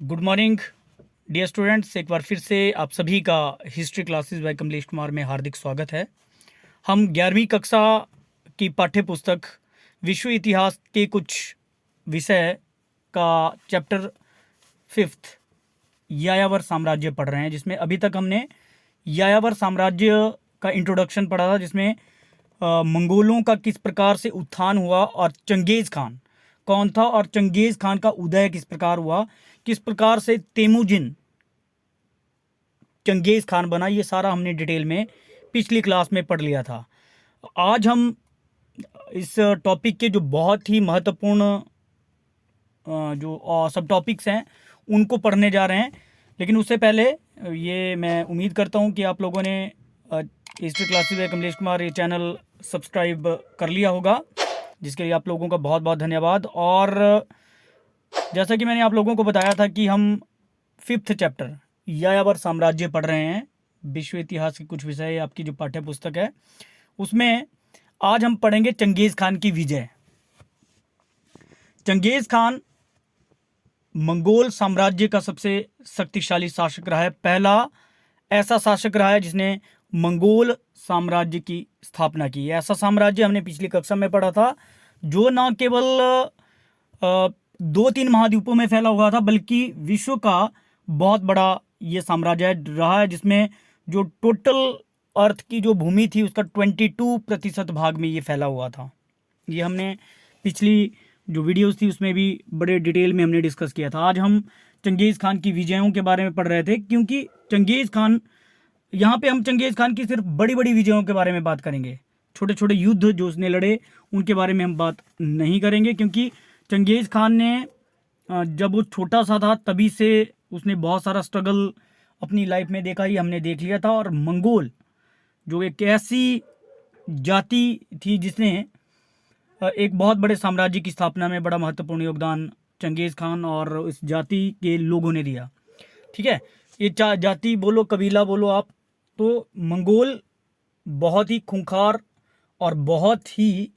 Good morning dear students. एक बार फिर से आप सभी का history classes bye Kamlesh Kumar में हार्दिक स्वागत है। हम 11वीं कक्षा की पाठ्य पुस्तक विश्व इतिहास के कुछ विषय का चैप्टर 5 यायावर साम्राज्य पढ़ रहे हैं, जिसमें अभी तक हमने यायावर साम्राज्य का इंट्रोडक्शन पढ़ा था, जिसमें मंगोलों का किस प्रकार से उत्थान हुआ और चंगेज़ खान कौन था और चंगेज़ खान का उदय किस प्रकार हुआ, किस प्रकार से तेमुजिन चंगेज़ खान बना, ये सारा हमने डिटेल में पिछली क्लास में पढ़ लिया था। आज हम इस टॉपिक के जो बहुत ही महत्वपूर्ण जो सब टॉपिक्स हैं उनको पढ़ने जा रहे हैं। लेकिन उससे पहले ये मैं उम्मीद करता हूँ कि आप लोगों ने history classes bye Kamlesh Kumar ये चैनल सब्सक्राइब कर लिया होगा, जिसके लिए आप लोगों का बहुत बहुत धन्यवाद। और जैसा कि मैंने आप लोगों को बताया था कि हम 5th चैप्टर यायावर साम्राज्य पढ़ रहे हैं, विश्व इतिहास के कुछ विषय आपकी जो पाठ्य पुस्तक है उसमें आज हम पढ़ेंगे चंगेज़ खान की विजय। चंगेज़ खान मंगोल साम्राज्य का सबसे शक्तिशाली शासक रहा है, पहला ऐसा शासक रहा है जिसने मंगोल साम्राज्य की स्थापना की। ऐसा साम्राज्य हमने पिछली कक्षा में पढ़ा था जो न केवल 2-3 महाद्वीपों में फैला हुआ था, बल्कि विश्व का बहुत बड़ा ये साम्राज्य रहा है, जिसमें जो टोटल अर्थ की जो भूमि थी उसका 22% भाग में ये फैला हुआ था। ये हमने पिछली जो वीडियोस थी उसमें भी बड़े डिटेल में हमने डिस्कस किया था। आज हम चंगेज़ खान की विजयों के बारे में पढ़ रहे थे, क्योंकि चंगेज़ खान, यहाँ पे हम चंगेज़ खान की सिर्फ बड़ी बड़ी विजयों के बारे में बात करेंगे। छोटे छोटे युद्ध जो उसने लड़े उनके बारे में हम बात नहीं करेंगे, क्योंकि चंगेज़ खान ने जब वो छोटा सा था तभी से उसने बहुत सारा स्ट्रगल अपनी लाइफ में देखा, ही हमने देख लिया था। और मंगोल जो एक ऐसी जाति थी जिसने एक बहुत बड़े साम्राज्य की स्थापना में बड़ा महत्वपूर्ण योगदान चंगेज़ खान और इस जाति के लोगों ने दिया। ठीक है, ये जाति बोलो, कबीला बोलो आप, तो मंगोल बहुत ही खूंखार और बहुत ही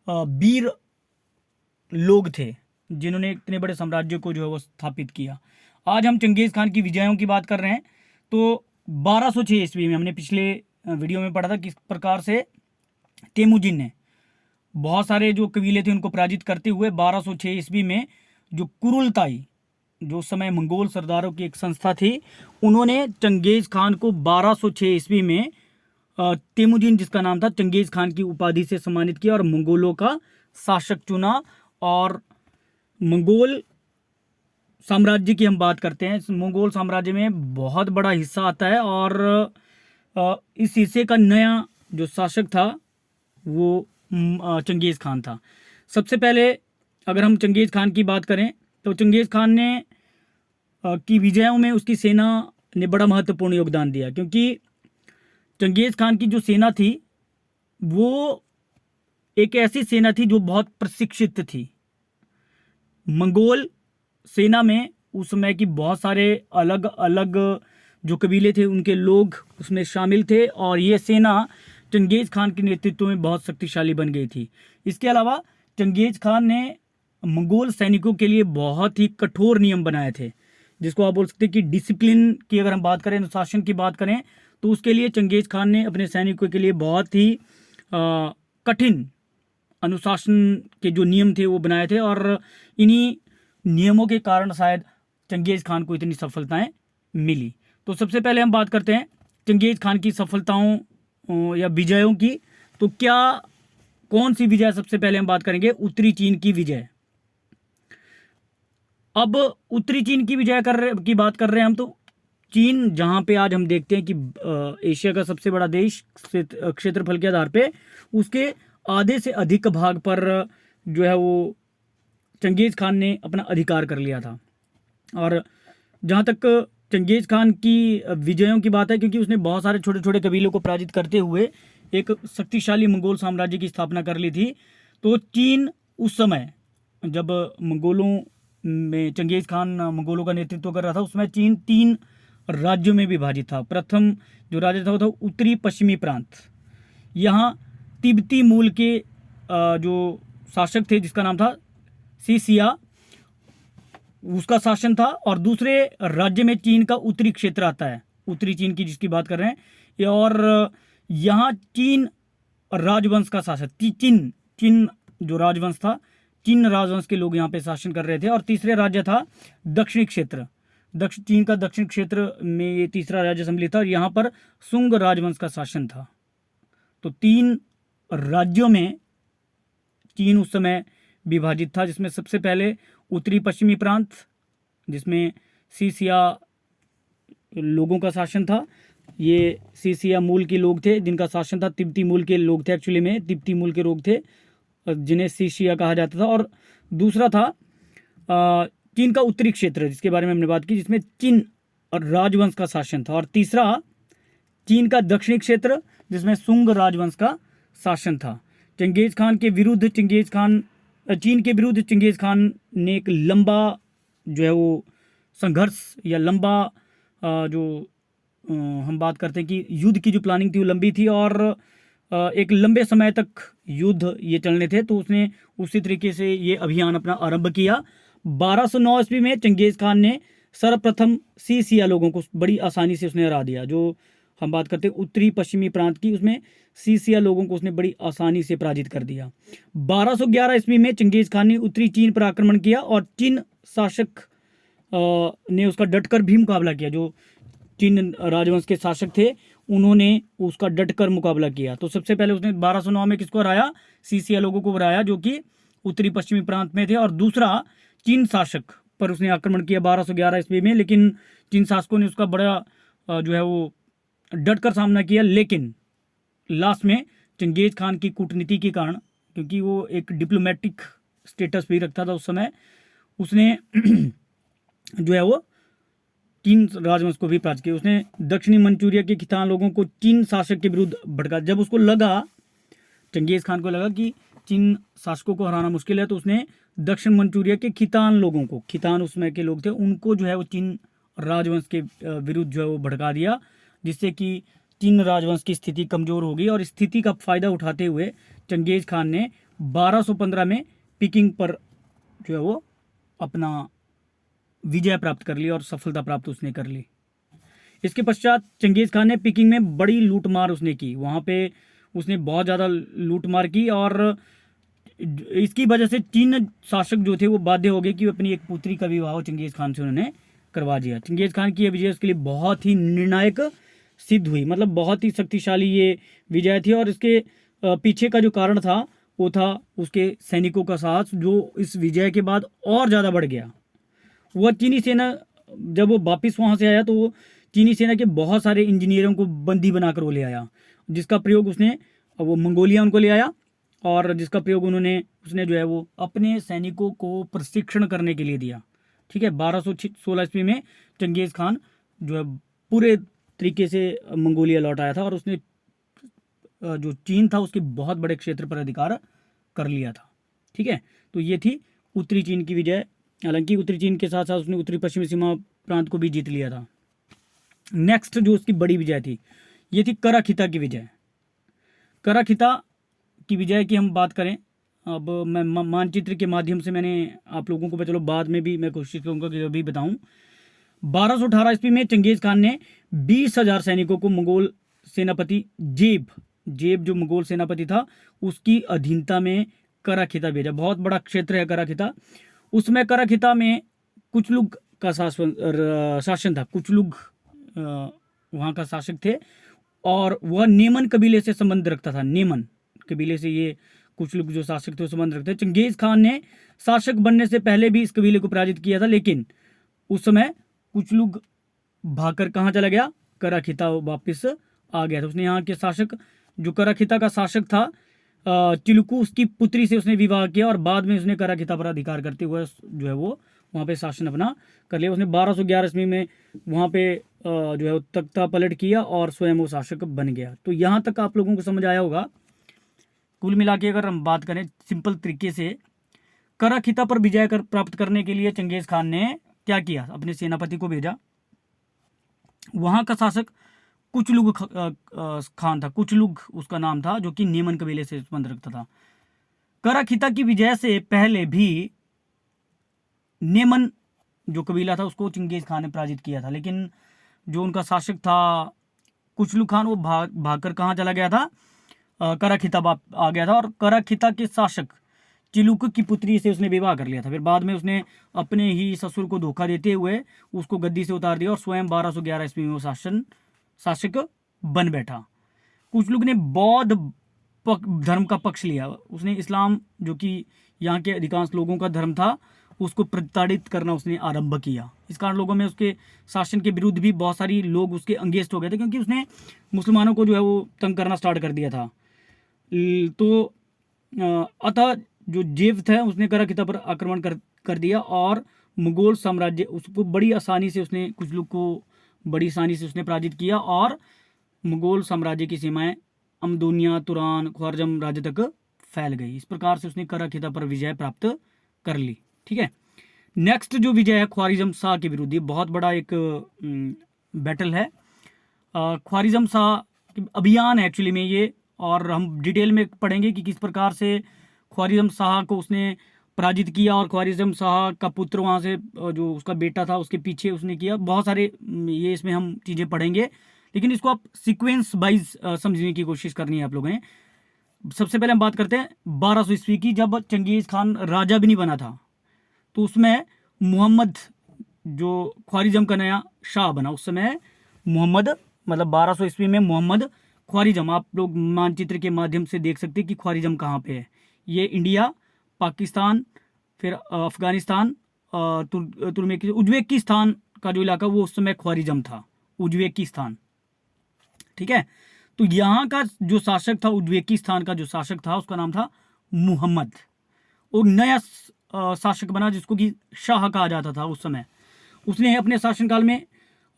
वीर लोग थे जिन्होंने इतने बड़े साम्राज्य को जो है वो स्थापित किया। आज हम चंगेज़ खान की विजयों की बात कर रहे हैं। तो 1206 ईस्वी में हमने पिछले वीडियो में पढ़ा था किस प्रकार से तेमुजिन ने बहुत सारे जो कबीले थे उनको पराजित करते हुए 1206 ईस्वी में जो कुरुलताई, जो उस समय मंगोल सरदारों की एक संस्था थी, उन्होंने चंगेज़ खान को 1206 ईस्वी में तेमुजिन, जिसका नाम था, चंगेज़ खान की उपाधि से सम्मानित किया और मंगोलों का शासक चुना। और मंगोल साम्राज्य की हम बात करते हैं, इस मंगोल साम्राज्य में बहुत बड़ा हिस्सा आता है और इस हिस्से का नया जो शासक था वो चंगेज़ खान था। सबसे पहले अगर हम चंगेज़ खान की बात करें तो चंगेज़ खान ने की विजयों में उसकी सेना ने बड़ा महत्वपूर्ण योगदान दिया, क्योंकि चंगेज़ खान की जो सेना थी वो एक ऐसी सेना थी जो बहुत प्रशिक्षित थी। मंगोल सेना में उस समय की बहुत सारे अलग अलग जो कबीले थे उनके लोग उसमें शामिल थे और ये सेना चंगेज़ खान के नेतृत्व में बहुत शक्तिशाली बन गई थी। इसके अलावा चंगेज़ खान ने मंगोल सैनिकों के लिए बहुत ही कठोर नियम बनाए थे, जिसको आप बोल सकते हैं कि डिसिप्लिन की अगर हम बात करें, अनुशासन की बात करें, तो उसके लिए चंगेज़ खान ने अपने सैनिकों के लिए बहुत ही कठिन अनुशासन के जो नियम थे वो बनाए थे। और इन्हीं नियमों के कारण शायद चंगेज़ खान को इतनी सफलताएं मिली। तो सबसे पहले हम बात करते हैं चंगेज़ खान की सफलताओं या विजयों की। तो क्या कौन सी विजय, सबसे पहले हम बात करेंगे उत्तरी चीन की विजय। अब उत्तरी चीन की विजय की बात कर रहे हैं हम, तो चीन जहां पे आज हम देखते हैं कि एशिया का सबसे बड़ा देश क्षेत्रफल के आधार पे, उसके आधे से अधिक भाग पर जो है वो चंगेज़ खान ने अपना अधिकार कर लिया था। और जहाँ तक चंगेज़ खान की विजयों की बात है, क्योंकि उसने बहुत सारे छोटे छोटे कबीलों को पराजित करते हुए एक शक्तिशाली मंगोल साम्राज्य की स्थापना कर ली थी। तो चीन उस समय जब मंगोलों में चंगेज़ खान मंगोलों का नेतृत्व कर रहा था, उसमें चीन 3 राज्यों में विभाजित था। प्रथम जो राज्य था वो था उत्तरी पश्चिमी प्रांत। यहाँ तिब्बती मूल के जो शासक थे जिसका नाम था सीसिया, उसका शासन था। और दूसरे राज्य में चीन का उत्तरी क्षेत्र आता है, उत्तरी चीन की जिसकी बात कर रहे हैं ये। और यहाँ चीन राजवंश का शासन, चीन चीन जो राजवंश था, चीन राजवंश के लोग यहाँ पे शासन कर रहे थे। और तीसरे राज्य था दक्षिणी क्षेत्र, दक्षिण चीन का दक्षिण क्षेत्र में ये तीसरा राज्य सम्मिलित था और यहाँ पर सुंग राजवंश का शासन था। तो 3 राज्यों में चीन उस समय विभाजित था, जिसमें सबसे पहले उत्तरी पश्चिमी प्रांत जिसमें सीसिया लोगों का शासन था। ये सीसिया मूल के लोग थे जिनका शासन था, तिब्बती मूल के लोग थे, एक्चुअली में तिब्बती मूल के लोग थे जिन्हें सीसिया कहा जाता था। और दूसरा था चीन का उत्तरी क्षेत्र जिसके बारे में हमने बात की, जिसमें चीन और राजवंश का शासन था। और तीसरा चीन का दक्षिणी क्षेत्र जिसमें सुंग राजवंश का शासन था। चंगेज खान के विरुद्ध चीन के विरुद्ध चंगेज खान ने एक लंबा जो है वो संघर्ष या लंबा जो हम बात करते हैं कि युद्ध की जो प्लानिंग थी वो लंबी थी और एक लंबे समय तक युद्ध ये चलने थे। तो उसने उसी तरीके से ये अभियान अपना आरंभ किया। 1209 ईस्वी में चंगेज खान ने सर्वप्रथम सीसिया लोगों को बड़ी आसानी से उसने हरा दिया। जो हम बात करते हैं उत्तरी पश्चिमी प्रांत की, उसमें सीसिया लोगों को उसने बड़ी आसानी से पराजित कर दिया। 1211 ईस्वी में चंगेज खान ने उत्तरी चीन पर आक्रमण किया और चीन शासक ने उसका डटकर भी मुकाबला किया। जो चीन राजवंश के शासक थे उन्होंने उसका डटकर मुकाबला किया। तो सबसे पहले उसने 1209 में किसको हराया? सीसिया लोगों को हराया जो कि उत्तरी पश्चिमी प्रांत में थे। और दूसरा चीन शासक पर उसने आक्रमण किया 1211 ईस्वी में, लेकिन चीन शासकों ने उसका बड़ा जो है वो डटकर सामना किया। लेकिन लास्ट में चंगेज खान की कूटनीति के कारण, क्योंकि वो एक डिप्लोमेटिक स्टेटस भी रखता था उस समय, उसने जो है वो चीन राजवंश को भी पराजित किया। उसने दक्षिणी मंचूरिया के खितान लोगों को चीन शासक के विरुद्ध भड़का। जब उसको लगा, चंगेज खान को लगा कि चीन शासकों को हराना मुश्किल है, तो उसने दक्षिण मंचूरिया के खितान लोगों को, खितान उस समय के लोग थे, उनको जो है वो चीन राजवंश के विरुद्ध जो है वो भड़का दिया, जिससे कि चीन राजवंश की स्थिति कमजोर हो गई। और स्थिति का फायदा उठाते हुए चंगेज खान ने 1215 में पिकिंग पर जो है वो अपना विजय प्राप्त कर ली और सफलता प्राप्त उसने कर ली। इसके पश्चात चंगेज खान ने पिकिंग में बड़ी लूटमार उसने की। वहाँ पे उसने बहुत ज़्यादा लूटमार की और इसकी वजह से चीन शासक जो थे वो बाध्य हो गए कि वो अपनी एक पुत्री का विवाह चंगेज खान से उन्होंने करवा दिया। चंगेज खान की यह विजय उसके लिए बहुत ही निर्णायक सिद्ध हुई, मतलब बहुत ही शक्तिशाली ये विजय थी। और इसके पीछे का जो कारण था वो था उसके सैनिकों का साहस, जो इस विजय के बाद और ज़्यादा बढ़ गया। वह चीनी सेना जब वो वापस वहाँ से आया तो वो चीनी सेना के बहुत सारे इंजीनियरों को बंदी बनाकर वो ले आया, जिसका प्रयोग उसने वो मंगोलिया उनको ले आया और जिसका प्रयोग उसने जो है वो अपने सैनिकों को प्रशिक्षण करने के लिए दिया। ठीक है, 1216 ईस्वी में चंगेज खान जो है पूरे तरीके से मंगोलिया लौट आया था और उसने जो चीन था उसके बहुत बड़े क्षेत्र पर अधिकार कर लिया था। ठीक है, तो ये थी उत्तरी चीन की विजय। हालांकि उत्तरी चीन के साथ साथ उसने उत्तरी पश्चिमी सीमा प्रांत को भी जीत लिया था। नेक्स्ट जो उसकी बड़ी विजय थी ये थी कराखिता की विजय। कराखिता की विजय की हम बात करें, अब मैं मानचित्र के माध्यम से मैंने आप लोगों को, चलो बाद में भी मैं कोशिश करूँगा कि अभी बताऊँ। 1218 ईस्वी में चंगेज खान ने 20,000 सैनिकों को मंगोल सेनापति जेब जो मंगोल सेनापति था उसकी अधीनता में कराखिता भेजा। बहुत बड़ा क्षेत्र है कराखिता। उसमें कराखिता में कुछ लोग का शासन था, कुछ लोग वहाँ का शासक थे और वह नेमन कबीले से संबंध रखता था। नेमन कबीले से ये कुछ लोग जो शासक थे वो संबंध रखते थे। चंगेज खान ने शासक बनने से पहले भी इस कबीले को पराजित किया था, लेकिन उस समय कुछ लोग भागकर कहाँ चला गया? कराखिता वापस आ गया था। उसने यहाँ के शासक, जो कराखिता का शासक था चिलुकू, उसकी पुत्री से उसने विवाह किया और बाद में उसने कराखिता पर अधिकार करते हुए जो है वो वहाँ पे शासन अपना कर लिया। उसने 1211 ईस्वी में वहाँ पे जो है तख्ता पलट किया और स्वयं वो शासक बन गया। तो यहाँ तक आप लोगों को समझ आया होगा। कुल मिला के अगर हम बात करें सिंपल तरीके से, कराखिता पर विजय प्राप्त करने के लिए चंगेज खान ने क्या किया? अपने सेनापति को भेजा। वहाँ का शासक कुचलुग खान था, कुचलुग उसका नाम था, जो कि नेमन कबीले से संबंध रखता था। कराखिता की विजय से पहले भी नेमन जो कबीला था उसको चंगेज़ खान ने पराजित किया था। लेकिन जो उनका शासक था कुचलू खान, वो भागकर कहाँ चला गया था, कराखिता आ गया था, और कराखिता के शासक चिलुक की पुत्री से उसने विवाह कर लिया था। फिर बाद में उसने अपने ही ससुर को धोखा देते हुए उसको गद्दी से उतार दिया और स्वयं 1211 ईस्वी में वो शासक बन बैठा। कुचलुक ने बौद्ध धर्म का पक्ष लिया। उसने इस्लाम, जो कि यहाँ के अधिकांश लोगों का धर्म था, उसको प्रताड़ित करना उसने आरंभ किया। इस कारण लोगों में उसके शासन के विरुद्ध भी बहुत सारी लोग उसके अंगेस्ट हो गए थे, क्योंकि उसने मुसलमानों को जो है वो तंग करना स्टार्ट कर दिया था। तो अतः जो जेव था उसने कराखिता पर आक्रमण कर दिया और मुगल साम्राज्य उसको बड़ी आसानी से उसने कुचलुक को बड़ी आसानी से उसने पराजित किया और मुगल साम्राज्य की सीमाएं अमदोनिया, तुरान, ख्वारजम राज्य तक फैल गई। इस प्रकार से उसने कराखिता पर विजय प्राप्त कर ली। ठीक है, नेक्स्ट जो विजय है ख्वारिज़म शाह के विरुद्ध, ये बहुत बड़ा एक बैटल है। ख्वारिज़म शाह अभियान एक्चुअली में ये, और हम डिटेल में पढ़ेंगे कि किस प्रकार से ख्वारिज़म शाह को उसने पराजित किया और ख्वारिज़म शाह का पुत्र वहाँ से जो उसका बेटा था उसके पीछे उसने किया। बहुत सारे ये इसमें हम चीज़ें पढ़ेंगे, लेकिन इसको आप सीक्वेंस वाइज समझने की कोशिश करनी है आप लोगों ने। सबसे पहले हम बात करते हैं 1200 ईस्वी की, जब चंगेज़ खान राजा भी नहीं बना था, तो उसमें मोहम्मद जो ख्वारिज़म का नया शाह बना, उस समय मोहम्मद, मतलब 1200 ईस्वी में मोहम्मद ख्वारिज़म, आप लोग मानचित्र के माध्यम से देख सकते हैं कि ख्वारिज़म कहाँ पे है। ये इंडिया, पाकिस्तान, फिर अफगानिस्तान, उज्बेकिस्तान का जो इलाका वो उस समय ख्वारिज़म था, उज्बेकिस्तान। ठीक है, तो यहाँ का जो शासक था, उज्बेकिस्तान का जो शासक था, उसका नाम था मुहम्मद। वो नया शासक बना जिसको कि शाह कहा जाता था उस समय। उसने अपने शासनकाल में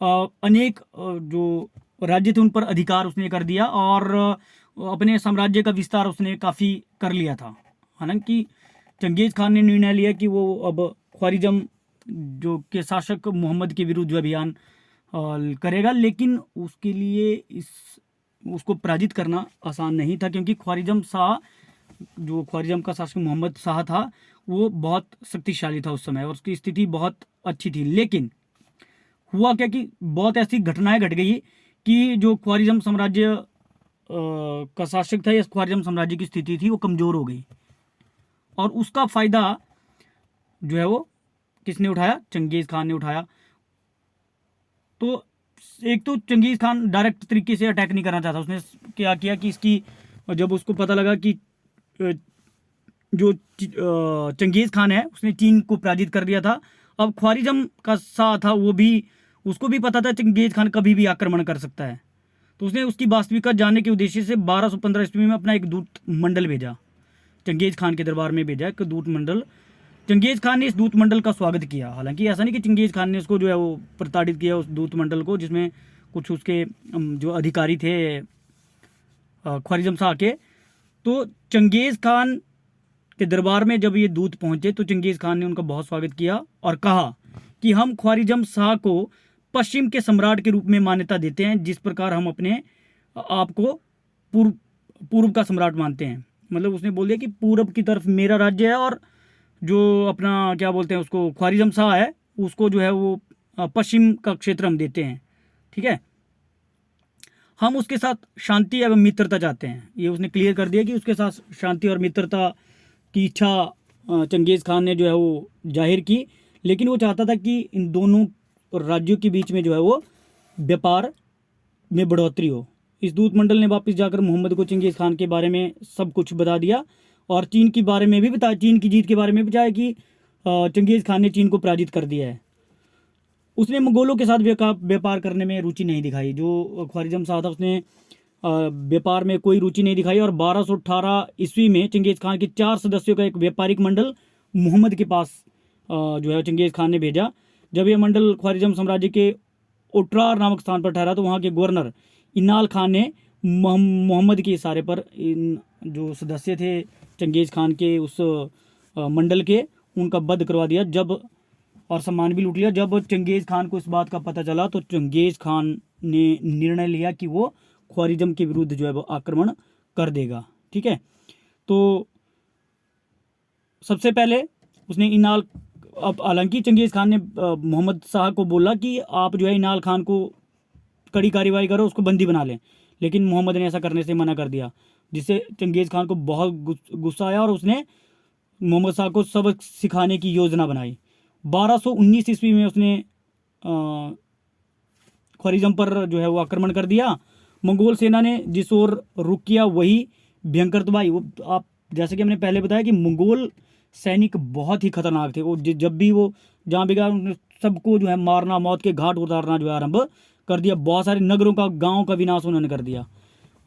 अनेक जो राज्य थे उन पर अधिकार उसने कर दिया और अपने साम्राज्य का विस्तार उसने काफ़ी कर लिया था। हालांकि चंगेज़ खान ने निर्णय लिया कि वो अब ख्वारिज़म जो के शासक मोहम्मद के विरुद्ध जो अभियान करेगा, लेकिन उसके लिए उसको पराजित करना आसान नहीं था, क्योंकि ख्वारिज़म शाह, जो ख्वारिज़म का शासक मोहम्मद शाह था, वो बहुत शक्तिशाली था उस समय और उसकी स्थिति बहुत अच्छी थी। लेकिन हुआ क्या कि बहुत ऐसी घटनाएं घट गई कि जो ख्वारिज़म साम्राज्य का शासक था या ख्वारिज़म साम्राज्य की स्थिति थी वो कमज़ोर हो गई, और उसका फ़ायदा जो है वो किसने उठाया, चंगेज़ खान ने उठाया। तो एक तो चंगेज़ खान डायरेक्ट तरीके से अटैक नहीं करना चाहता। उसने क्या किया कि इसकी, जब उसको पता लगा कि जो चंगेज़ खान है उसने चीन को पराजित कर दिया था, अब ख्वारिज़म का शाह था वो भी, उसको भी पता था चंगेज़ खान कभी भी आक्रमण कर सकता है, तो उसने उसकी वास्तविकता जानने के उद्देश्य से 1215 ईस्वी में अपना एक दूत मंडल भेजा, चंगेज़ खान के दरबार में भेजा एक दूत मंडल। चंगेज़ खान ने इस दूत मंडल का स्वागत किया। हालांकि ऐसा नहीं कि चंगेज़ खान ने उसको जो है वो प्रताड़ित किया उस दूत मंडल को, जिसमें कुछ उसके जो अधिकारी थे ख्वारिज़म शाह के। तो चंगेज़ खान के दरबार में जब ये दूत पहुंचे तो चंगेज़ खान ने उनका बहुत स्वागत किया और कहा कि हम ख्वारिज़म शाह को पश्चिम के सम्राट के रूप में मान्यता देते हैं, जिस प्रकार हम अपने आप को पूर्व का सम्राट मानते हैं। मतलब उसने बोल दिया कि पूरब की तरफ मेरा राज्य है और जो अपना क्या बोलते हैं उसको ख्वारिज़म शाह है उसको जो है वो पश्चिम का क्षेत्र हम देते हैं। ठीक है, हम उसके साथ शांति एवं मित्रता चाहते हैं। ये उसने क्लियर कर दिया कि उसके साथ शांति और मित्रता की इच्छा चंगेज़ खान ने जो है वो जाहिर की, लेकिन वो चाहता था कि इन दोनों राज्यों के बीच में जो है वो व्यापार में बढ़ोतरी हो। इस दूत मंडल ने वापस जाकर मोहम्मद को चंगेज़ खान के बारे में सब कुछ बता दिया और चीन के बारे में भी बताया, चीन की जीत के बारे में भी बताया कि चंगेज़ खान ने चीन को पराजित कर दिया है। उसने मंगोलों के साथ व्यापार करने में रुचि नहीं दिखाई। जो ख्वारिज़म शाह था उसने व्यापार में कोई रुचि नहीं दिखाई और 1218 ईस्वी में चंगेज़ खान के 4 सदस्यों का एक व्यापारिक मंडल मोहम्मद के पास जो है चंगेज़ खान ने भेजा। जब यह मंडल ख्वारिज़म साम्राज्य के ओट्रार नामक स्थान पर ठहरा तो वहाँ के गवर्नर इनाल खान ने मोहम्मद के इशारे पर इन जो सदस्य थे चंगेज़ खान के उस मंडल के, उनका वध करवा दिया जब और सम्मान भी लूट लिया। जब चंगेज़ खान को इस बात का पता चला तो चंगेज़ खान ने निर्णय लिया कि वो ख्वारिज़म के विरुद्ध जो है वो आक्रमण कर देगा। ठीक है, तो सबसे पहले उसने इनाल अब हालांकि चंगेज़ खान ने मोहम्मद शाह को बोला कि आप जो है इनाल खान को कड़ी कार्रवाई करो, उसको बंदी बना लें, लेकिन मोहम्मद ने ऐसा करने से मना कर दिया, जिससे चंगेज़ खान को बहुत गुस्सा आया और उसने मोहम्मद शाह को सबक सिखाने की योजना बनाई। 1219 ईस्वी में उसने ख्वारिज़म पर जो है वो आक्रमण कर दिया। मंगोल सेना ने जिस ओर रुख किया वही भयंकर तबाही। वो आप जैसे कि हमने पहले बताया कि मंगोल सैनिक बहुत ही खतरनाक थे। वो जब भी वो जहाँ भी गया उन्होंने सबको जो है मारना, मौत के घाट उतारना जो है आरंभ कर दिया। बहुत सारे नगरों का, गाँव का विनाश उन्होंने कर दिया।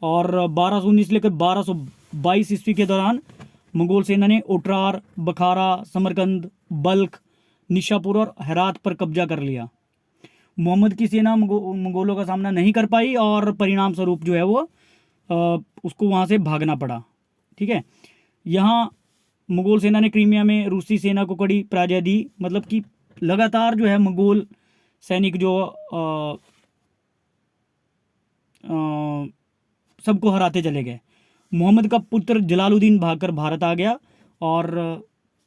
और 1219 लेकर 1222 ईस्वी के दौरान मंगोल सेना ने उटरार, बखारा, समरकंद, बल्ख, निशापुर और हेरात पर कब्जा कर लिया। मोहम्मद की सेना मंगोलों का सामना नहीं कर पाई और परिणाम स्वरूप जो है वो उसको वहाँ से भागना पड़ा। ठीक है, यहाँ मुगल सेना ने क्रीमिया में रूसी सेना को कड़ी पराजय दी। मतलब कि लगातार जो है मंगोल सैनिक जो सबको हराते चले गए। मोहम्मद का पुत्र जलालुद्दीन भागकर भारत आ गया और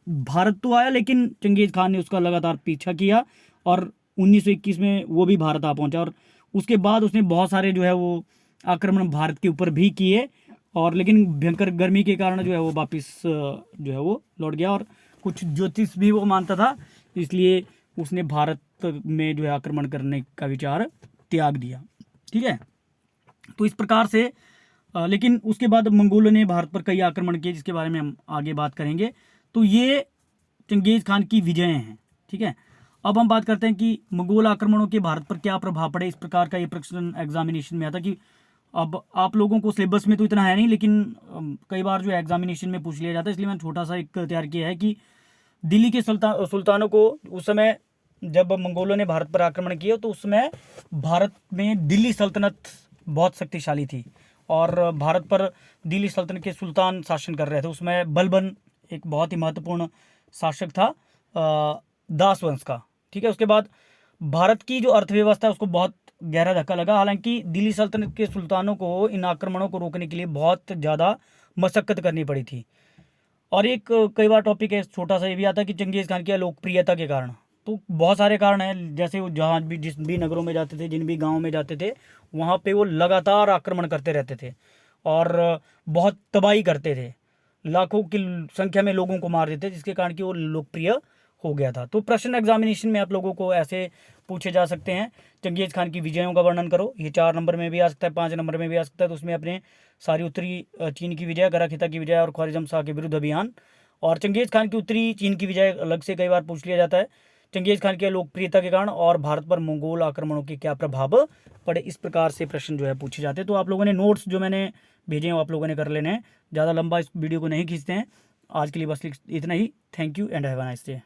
भारत तो आया, लेकिन चंगेज़ खान ने उसका लगातार पीछा किया और 1921 में वो भी भारत आ पहुंचा। और उसके बाद उसने बहुत सारे जो है वो आक्रमण भारत के ऊपर भी किए, और लेकिन भयंकर गर्मी के कारण जो है वो वापस जो है वो लौट गया। और कुछ ज्योतिष भी वो मानता था, इसलिए उसने भारत में जो है आक्रमण करने का विचार त्याग दिया। ठीक है, तो इस प्रकार से लेकिन उसके बाद मंगोलों ने भारत पर कई आक्रमण किए, जिसके बारे में हम आगे बात करेंगे। तो ये चंगेज़ खान की विजय हैं। ठीक है, अब हम बात करते हैं कि मंगोल आक्रमणों के भारत पर क्या प्रभाव पड़े। इस प्रकार का ये प्रश्न एग्जामिनेशन में आता कि अब आप लोगों को सिलेबस में तो इतना है नहीं, लेकिन कई बार जो एग्जामिनेशन में पूछ लिया जाता है, इसलिए मैंने छोटा सा एक तैयार किया है कि दिल्ली के सुल्तानों को उस समय जब मंगोलों ने भारत पर आक्रमण किया तो उस समय भारत में दिल्ली सल्तनत बहुत शक्तिशाली थी और भारत पर दिल्ली सल्तनत के सुल्तान शासन कर रहे थे। उसमें बलबन एक बहुत ही महत्वपूर्ण शासक था दास वंश का। ठीक है, उसके बाद भारत की जो अर्थव्यवस्था है उसको बहुत गहरा धक्का लगा। हालांकि दिल्ली सल्तनत के सुल्तानों को इन आक्रमणों को रोकने के लिए बहुत ज़्यादा मशक्कत करनी पड़ी थी। और एक कई बार टॉपिक है छोटा सा ये भी आता है कि चंगेज़ खान की लोकप्रियता के कारण। तो बहुत सारे कारण हैं, जैसे वो जहाँ भी जिस भी नगरों में जाते थे, जिन भी गाँव में जाते थे, वहाँ पे वो लगातार आक्रमण करते रहते थे और बहुत तबाही करते थे, लाखों की संख्या में लोगों को मार देते, जिसके कारण कि वो लोकप्रिय हो गया था। तो प्रश्न एग्जामिनेशन में आप लोगों को ऐसे पूछे जा सकते हैं, चंगेज़ खान की विजयों का वर्णन करो। ये 4 नंबर में भी आ सकता है, 5 नंबर में भी आ सकता है। तो उसमें अपने सारी उत्तरी चीन की विजय, गराखिता की विजय और ख्वारिज़म शाह के विरुद्ध अभियान। और चंगेज़ खान की उत्तरी चीन की विजय अलग से कई बार पूछ लिया जाता है। चंगेज़ खान की लोकप्रियता के कारण और भारत पर मंगोल आक्रमणों के क्या प्रभाव पड़े, इस प्रकार से प्रश्न जो है पूछे जाते हैं। तो आप लोगों ने नोट्स जो मैंने भेजे हैं वो आप लोगों ने कर लेने हैं, ज़्यादा लंबा इस वीडियो को नहीं खींचते हैं। आज के लिए बस इतना ही। Thank you and have a nice day.